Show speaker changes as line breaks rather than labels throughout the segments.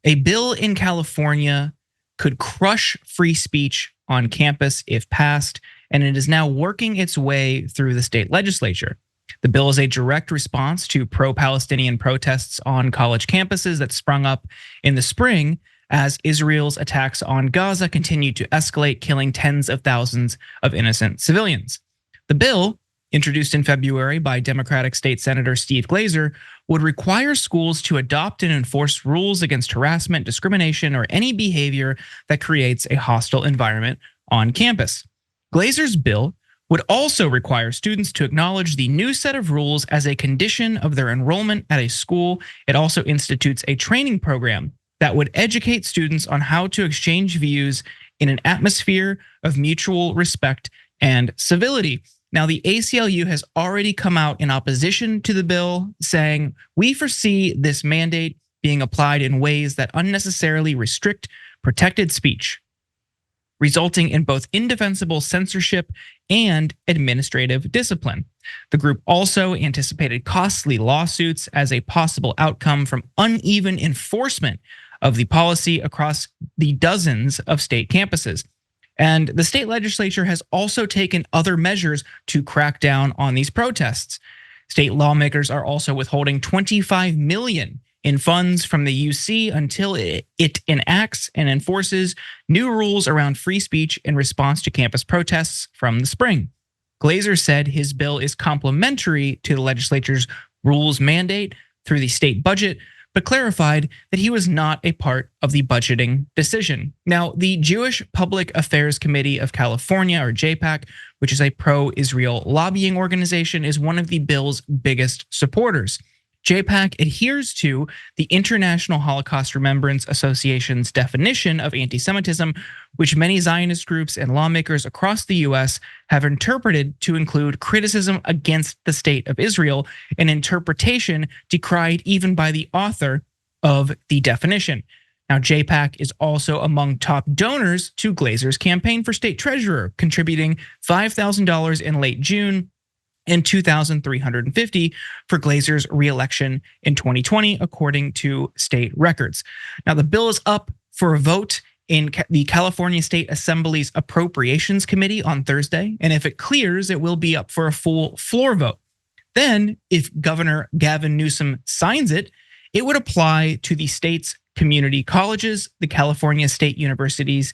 A bill in California could crush free speech on campus if passed, and it is now working its way through the state legislature. The bill is a direct response to pro-Palestinian protests on college campuses that sprung up in the spring as Israel's attacks on Gaza continued to escalate, killing tens of thousands of innocent civilians. The bill, introduced in February by Democratic State Senator Steve Glazer, would require schools to adopt and enforce rules against harassment, discrimination, or any behavior that creates a hostile environment on campus. Glazer's bill would also require students to acknowledge the new set of rules as a condition of their enrollment at a school. It also institutes a training program that would educate students on how to exchange views in an atmosphere of mutual respect and civility. Now, the ACLU has already come out in opposition to the bill, saying, "We foresee this mandate being applied in ways that unnecessarily restrict protected speech, resulting in both indefensible censorship and administrative discipline." The group also anticipated costly lawsuits as a possible outcome from uneven enforcement of the policy across the dozens of state campuses. And the state legislature has also taken other measures to crack down on these protests. State lawmakers are also withholding $25 million in funds from the UC until it enacts and enforces new rules around free speech in response to campus protests from the spring. Glazer said his bill is complementary to the legislature's rules mandate through the state budget, but clarified that he was not a part of the budgeting decision. Now, the Jewish Public Affairs Committee of California, or JPAC, which is a pro-Israel lobbying organization, is one of the bill's biggest supporters. JPAC adheres to the International Holocaust Remembrance Association's definition of anti-Semitism, which many Zionist groups and lawmakers across the US have interpreted to include criticism against the state of Israel, an interpretation decried even by the author of the definition. Now, JPAC is also among top donors to Glazer's campaign for state treasurer, contributing $5,000 in late June and $2,350 for Glazer's reelection in 2020, according to state records. Now, the bill is up for a vote in the California State Assembly's Appropriations Committee on Thursday, and if it clears, it will be up for a full floor vote. Then, if Governor Gavin Newsom signs it, it would apply to the state's community colleges, the California State University's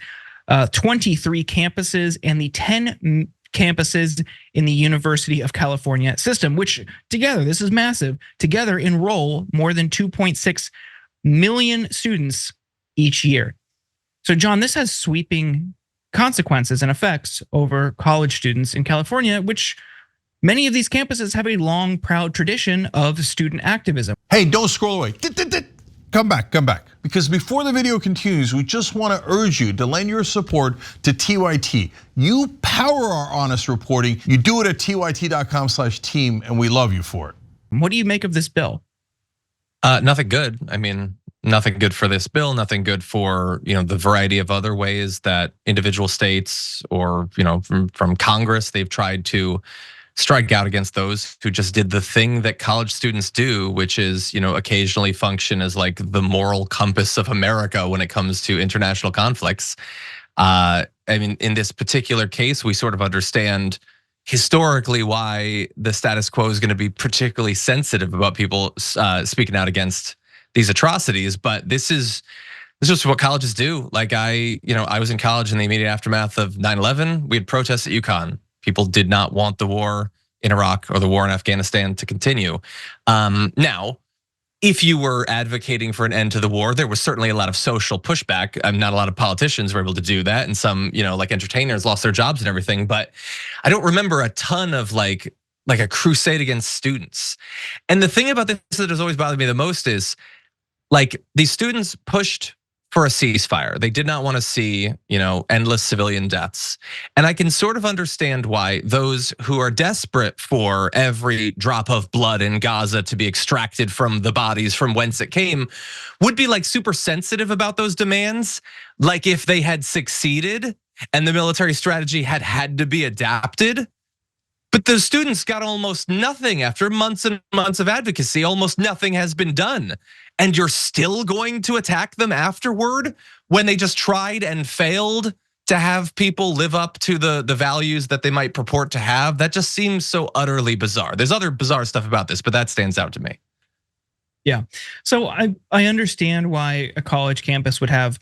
23 campuses, and the 10 campuses in the University of California system, which together, this is massive, together enroll more than 2.6 million students each year. So John, this has sweeping consequences and effects over college students in California, which many of these campuses have a long, proud tradition of student activism.
Hey, don't scroll away. Come back. Because before the video continues, we just want to urge you to lend your support to TYT. You power our honest reporting. You do it at tyt.com/team, and we love you for it.
What do you make of this bill?
Nothing good. I mean, nothing good for this bill, nothing good for the variety of other ways that individual states or from Congress, they've tried to strike out against those who just did the thing that college students do, which is, occasionally function as like the moral compass of America when it comes to international conflicts. I mean, in this particular case, we sort of understand historically why the status quo is going to be particularly sensitive about people speaking out against these atrocities. But this is just what colleges do. Like I was in college in the immediate aftermath of 9/11. We had protests at UConn. People did not want the war in Iraq or the war in Afghanistan to continue. Now, if you were advocating for an end to the war, there was certainly a lot of social pushback. Not a lot of politicians were able to do that, and some, like entertainers lost their jobs and everything. But I don't remember a ton of like a crusade against students. And the thing about this that has always bothered me the most is, like, these students pushed for a ceasefire. They did not want to see, endless civilian deaths. And I can sort of understand why those who are desperate for every drop of blood in Gaza to be extracted from the bodies from whence it came would be like super sensitive about those demands. Like if they had succeeded and the military strategy had to be adapted. But the students got almost nothing after months and months of advocacy. Almost nothing has been done. and you're still going to attack them afterward when they just tried and failed to have people live up to the values that they might purport to have? That just seems so utterly bizarre. There's other bizarre stuff about this, but that stands out to me.
Yeah, so I understand why a college campus would have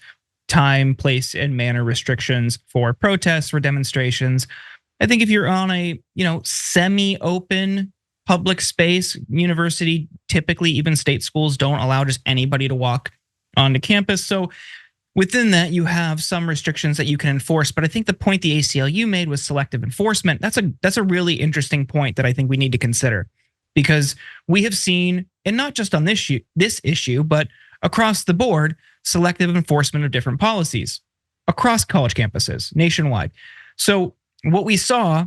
time, place, and manner restrictions for protests, for demonstrations. I think if you're on a semi-open public space, university, typically even state schools don't allow just anybody to walk onto campus. So within that, you have some restrictions that you can enforce. But I think the point the ACLU made was selective enforcement. That's a really interesting point that I think we need to consider, because we have seen, and not just on this issue, but across the board, selective enforcement of different policies across college campuses nationwide. So what we saw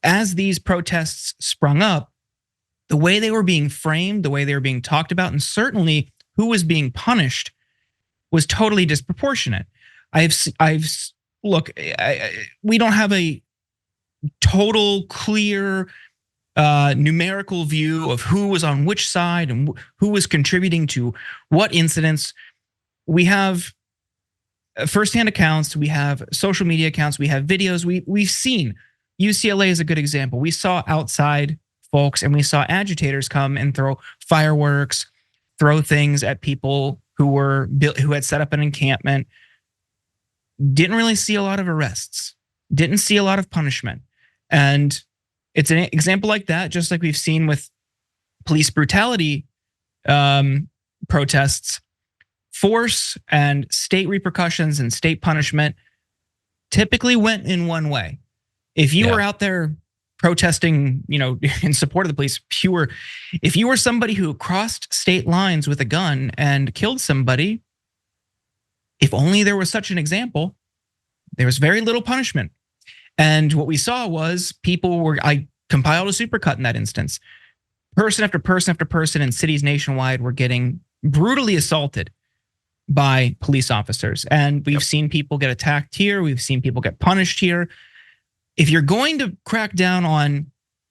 as these protests sprung up, the way they were being framed, the way they were being talked about, and certainly who was being punished was totally disproportionate. We don't have a total clear numerical view of who was on which side and who was contributing to what incidents. We have firsthand accounts, we have social media accounts, we have videos. We've seen, UCLA is a good example. We saw outside folks and we saw agitators come and throw fireworks, throw things at people who had set up an encampment. Didn't really see a lot of arrests, didn't see a lot of punishment. And it's an example like that, just like we've seen with police brutality protests. Force and state repercussions and state punishment typically went in one way. If you were out there protesting, in support of the police, if you were somebody who crossed state lines with a gun and killed somebody, if only there was such an example, there was very little punishment. And what we saw was I compiled a supercut in that instance. Person after person after person in cities nationwide were getting brutally assaulted by police officers. And we've seen people get attacked here. We've seen people get punished here. If you're going to crack down on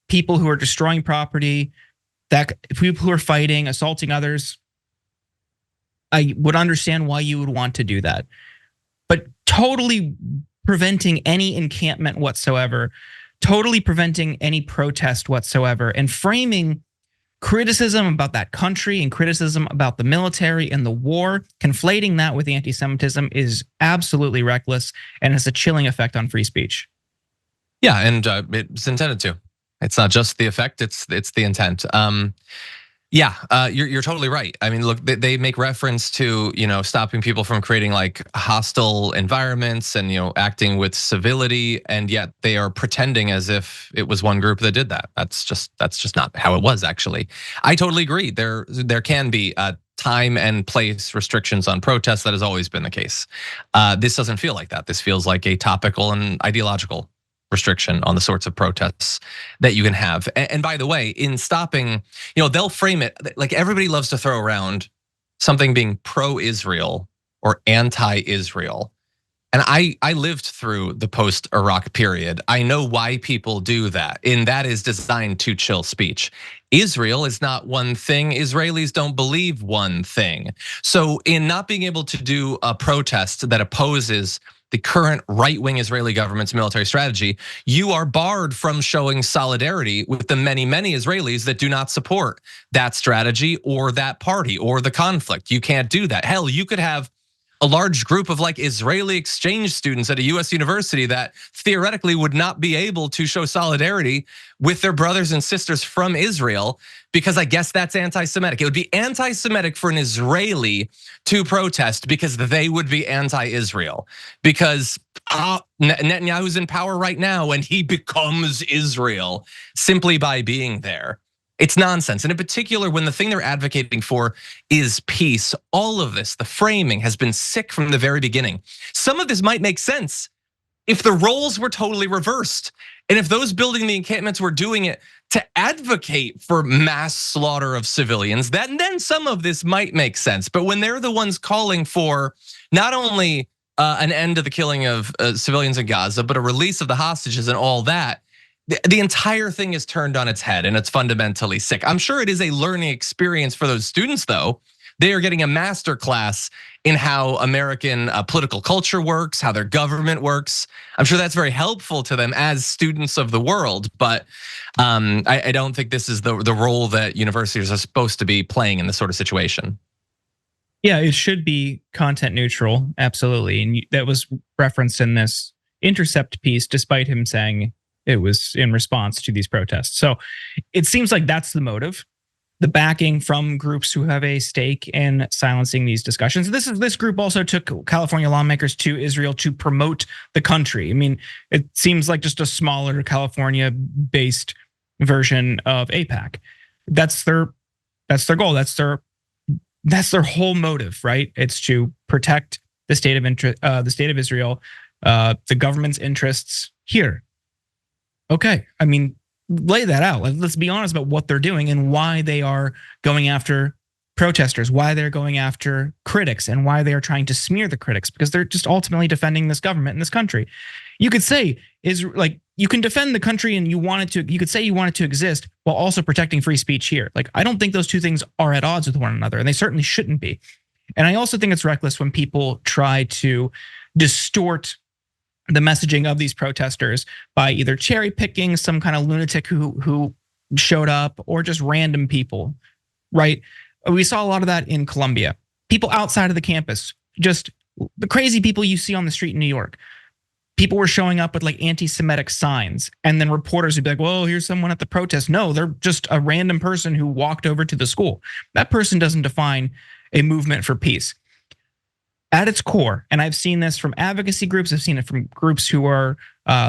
people who are destroying property, people who are fighting, assaulting others, I would understand why you would want to do that. But totally preventing any encampment whatsoever, totally preventing any protest whatsoever, and framing criticism about that country and criticism about the military and the war, conflating that with anti-Semitism is absolutely reckless and has a chilling effect on free speech.
Yeah, and it's intended to. It's not just the effect; it's the intent. You're totally right. I mean, look, they make reference to stopping people from creating like hostile environments and acting with civility, and yet they are pretending as if it was one group that did that. That's just not how it was. Actually, I totally agree. There can be time and place restrictions on protests. That has always been the case. This doesn't feel like that. This feels like a topical and ideological restriction on the sorts of protests that you can have. And by the way, in stopping, they'll frame it like everybody loves to throw around something being pro-Israel or anti-Israel. And I lived through the post-Iraq period. I know why people do that, and that is designed to chill speech. Israel is not one thing. Israelis don't believe one thing. So in not being able to do a protest that opposes the current right-wing Israeli government's military strategy, you are barred from showing solidarity with the many, many Israelis that do not support that strategy or that party or the conflict. You can't do that. Hell, you could have a large group of like Israeli exchange students at a US university that theoretically would not be able to show solidarity with their brothers and sisters from Israel, because I guess that's anti-Semitic. It would be anti-Semitic for an Israeli to protest because they would be anti-Israel, because Netanyahu's in power right now and he becomes Israel simply by being there. It's nonsense. And in particular, when the thing they're advocating for is peace, all of this, the framing has been sick from the very beginning. Some of this might make sense if the roles were totally reversed. And if those building the encampments were doing it to advocate for mass slaughter of civilians, then some of this might make sense. But when they're the ones calling for not only an end to the killing of civilians in Gaza, but a release of the hostages and all that, the entire thing is turned on its head and it's fundamentally sick. I'm sure it is a learning experience for those students, though. They are getting a master class in how American political culture works, how their government works. I'm sure that's very helpful to them as students of the world, but I don't think this is the role that universities are supposed to be playing in this sort of situation.
Yeah, it should be content neutral, absolutely. And that was referenced in this Intercept piece, despite him saying it was in response to these protests. So it seems like that's the motive. The backing from groups who have a stake in silencing these discussions. This group also took California lawmakers to Israel to promote the country. I mean, it seems like just a smaller California-based version of AIPAC. That's their goal. That's their whole motive, right? It's to protect the state of Israel, the government's interests here. Okay, I mean, lay that out. Let's be honest about what they're doing and why they are going after protesters, why they're going after critics, and why they are trying to smear the critics, because they're just ultimately defending this government and this country. You could say you can defend the country and you could say you want it to exist while also protecting free speech here. Like, I don't think those two things are at odds with one another, and they certainly shouldn't be. And I also think it's reckless when people try to distort the messaging of these protesters by either cherry picking some kind of lunatic who showed up, or just random people, right? We saw a lot of that in Colombia. People outside of the campus, just the crazy people you see on the street in New York. People were showing up with like anti-Semitic signs, and then reporters would be like, "Well, here's someone at the protest." No, they're just a random person who walked over to the school. That person doesn't define a movement for peace. At its core, and I've seen this from advocacy groups, I've seen it from groups who are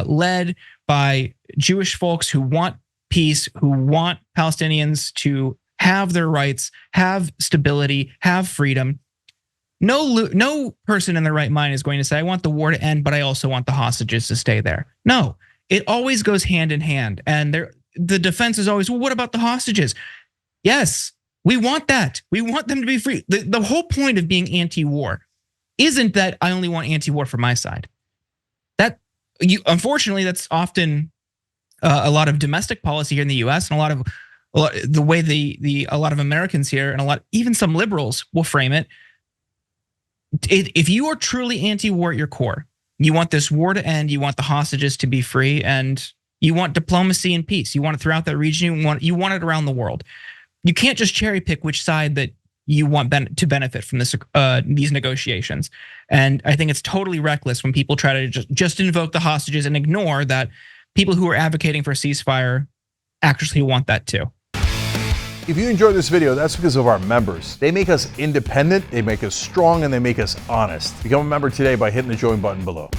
led by Jewish folks who want peace, who want Palestinians to have their rights, have stability, have freedom. No person in their right mind is going to say, "I want the war to end, but I also want the hostages to stay there." No, it always goes hand in hand. And the defense is always, "Well, what about the hostages?" Yes, we want that. We want them to be free. The whole point of being anti-war isn't that I only want anti-war for my side. Unfortunately, that's often a lot of domestic policy here in the U.S. and a lot of the way a lot of Americans here and even some liberals will frame it. If you are truly anti-war at your core, you want this war to end, you want the hostages to be free, and you want diplomacy and peace. You want it throughout that region. You want it around the world. You can't just cherry pick which side that you want to benefit from these negotiations. And I think it's totally reckless when people try to just invoke the hostages and ignore that people who are advocating for a ceasefire actually want that too.
If you enjoyed this video, that's because of our members. They make us independent, they make us strong, and they make us honest. Become a member today by hitting the join button below.